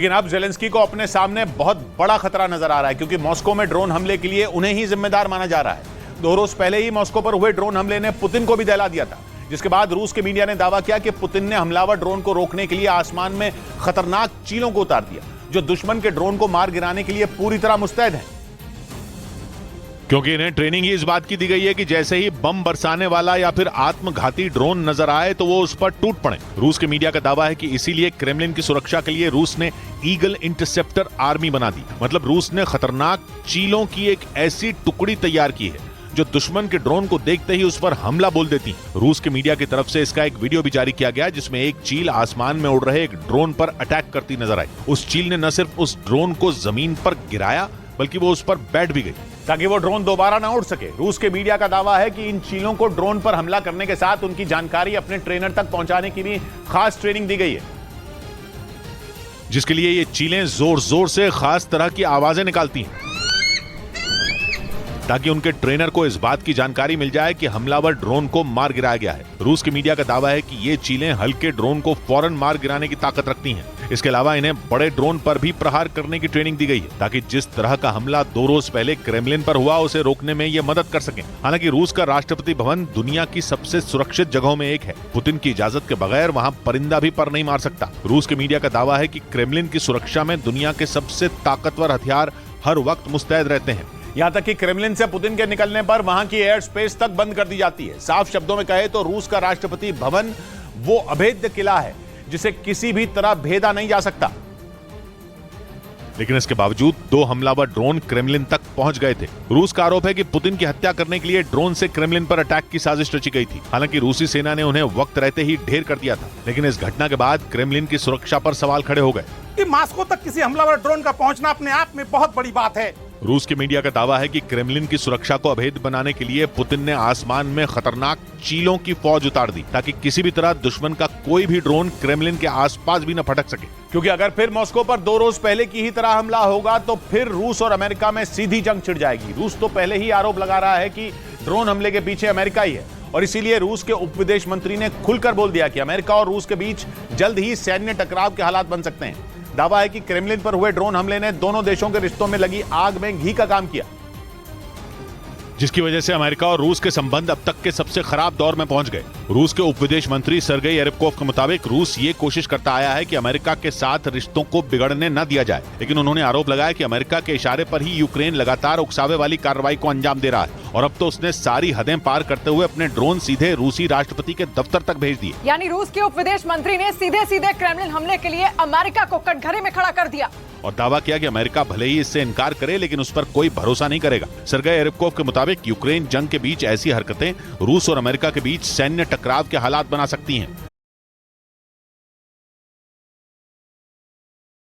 लेकिन अब जेलेंस्की को अपने सामने बहुत बड़ा खतरा नजर आ रहा है, क्योंकि मॉस्को में ड्रोन हमले के लिए उन्हें ही जिम्मेदार माना जा रहा है। 2 रोज पहले ही मॉस्को पर हुए ड्रोन हमले ने पुतिन को भी दहला दिया था, जिसके बाद रूस के मीडिया ने दावा किया कि पुतिन ने हमलावर ड्रोन को रोकने के लिए आसमान में खतरनाक चीलों को उतार दिया, जो दुश्मन के ड्रोन को मार गिराने के लिए पूरी तरह मुस्तैद हैं। क्योंकि इन्हें ट्रेनिंग ही इस बात की दी गई है कि जैसे ही बम बरसाने वाला या फिर आत्मघाती ड्रोन नजर आए तो वो उस पर टूट पड़े। रूस के मीडिया का दावा है कि इसीलिए क्रेमलिन की सुरक्षा के लिए रूस ने ईगल इंटरसेप्टर आर्मी बना दी। मतलब रूस ने खतरनाक चीलों की एक ऐसी टुकड़ी तैयार की है जो दुश्मन के ड्रोन को देखते ही उस पर हमला बोल देती। रूस के मीडिया की तरफ से इसका एक वीडियो भी जारी किया गया, जिसमें एक चील आसमान में उड़ रहे एक ड्रोन पर अटैक करती नजर आई। उस चील ने न सिर्फ उस ड्रोन को जमीन पर गिराया, बल्कि वो उस पर बैठ भी गई ताकि वो ड्रोन दोबारा ना उड़ सके। रूस के मीडिया का दावा है कि इन चीलों को ड्रोन पर हमला करने के साथ उनकी जानकारी अपने ट्रेनर तक पहुंचाने की भी खास ट्रेनिंग दी गई है, जिसके लिए ये चीलें जोर जोर से खास तरह की आवाजें निकालती हैं ताकि उनके ट्रेनर को इस बात की जानकारी मिल जाए कि हमलावर ड्रोन को मार गिराया गया है। रूस के मीडिया का दावा है कि ये चीलें हल्के ड्रोन को फौरन मार गिराने की ताकत रखती हैं। इसके अलावा इन्हें बड़े ड्रोन पर भी प्रहार करने की ट्रेनिंग दी गई है, ताकि जिस तरह का हमला 2 रोज पहले क्रेमलिन पर हुआ उसे रोकने में ये मदद कर सकें। हालांकि रूस का राष्ट्रपति भवन दुनिया की सबसे सुरक्षित जगहों में एक है। पुतिन की इजाजत के बगैर वहां परिंदा भी पर नहीं मार सकता। रूस के मीडिया का दावा है कि क्रेमलिन की सुरक्षा में दुनिया के सबसे ताकतवर हथियार हर वक्त मुस्तैद रहते हैं। यहां तक कि क्रेमलिन से पुतिन के निकलने पर वहां की एयर स्पेस तक बंद कर दी जाती है। साफ शब्दों में कहे तो रूस का राष्ट्रपति भवन वो अभेद्य किला है जिसे किसी भी तरह भेदा नहीं जा सकता। लेकिन इसके बावजूद 2 हमलावर ड्रोन क्रेमलिन तक पहुंच गए थे। रूस का आरोप है कि पुतिन की हत्या करने के लिए ड्रोन से क्रेमलिन पर अटैक की साजिश रची गई थी। हालांकि रूसी सेना ने उन्हें वक्त रहते ही ढेर कर दिया था। लेकिन इस घटना के बाद क्रेमलिन की सुरक्षा पर सवाल खड़े हो गए कि मॉस्को तक किसी हमलावर ड्रोन का पहुंचना अपने आप में बहुत बड़ी बात है। रूस के मीडिया का दावा है कि क्रेमलिन की सुरक्षा को अभेद्य बनाने के लिए पुतिन ने आसमान में खतरनाक चीलों की फौज उतार दी, ताकि किसी भी तरह दुश्मन का कोई भी ड्रोन क्रेमलिन के आसपास भी न फटक सके। क्योंकि अगर फिर मॉस्को पर 2 रोज पहले की ही तरह हमला होगा तो फिर रूस और अमेरिका में सीधी जंग छिड़ जाएगी। रूस तो पहले ही आरोप लगा रहा है कि ड्रोन हमले के पीछे अमेरिका ही है, और इसीलिए रूस के उप विदेश मंत्री ने खुलकर बोल दिया कि अमेरिका और रूस के बीच जल्द ही सैन्य टकराव के हालात बन सकते हैं। दावा है कि क्रेमलिन पर हुए ड्रोन हमले ने दोनों देशों के रिश्तों में लगी आग में घी का काम किया, जिसकी वजह से अमेरिका और रूस के संबंध अब तक के सबसे खराब दौर में पहुंच गए। रूस के उप विदेश मंत्री सर्गेई एरिपकोव के मुताबिक रूस ये कोशिश करता आया है कि अमेरिका के साथ रिश्तों को बिगड़ने न दिया जाए, लेकिन उन्होंने आरोप लगाया कि अमेरिका के इशारे पर ही यूक्रेन लगातार उकसावे वाली कार्रवाई को अंजाम दे रहा है, और अब तो उसने सारी हदें पार करते हुए अपने ड्रोन सीधे रूसी राष्ट्रपति के दफ्तर तक भेज दिए। यानी रूस के उप विदेश मंत्री ने सीधे सीधे क्रेमलिन हमले के लिए अमेरिका को कटघरे में खड़ा कर दिया और दावा किया कि अमेरिका भले ही इससे इनकार करे, लेकिन उस पर कोई भरोसा नहीं करेगा। सर्गेई एरिपकोव के मुताबिक यूक्रेन जंग के बीच ऐसी हरकतें रूस और अमेरिका के बीच सैन्य टकराव के हालात बना सकती हैं।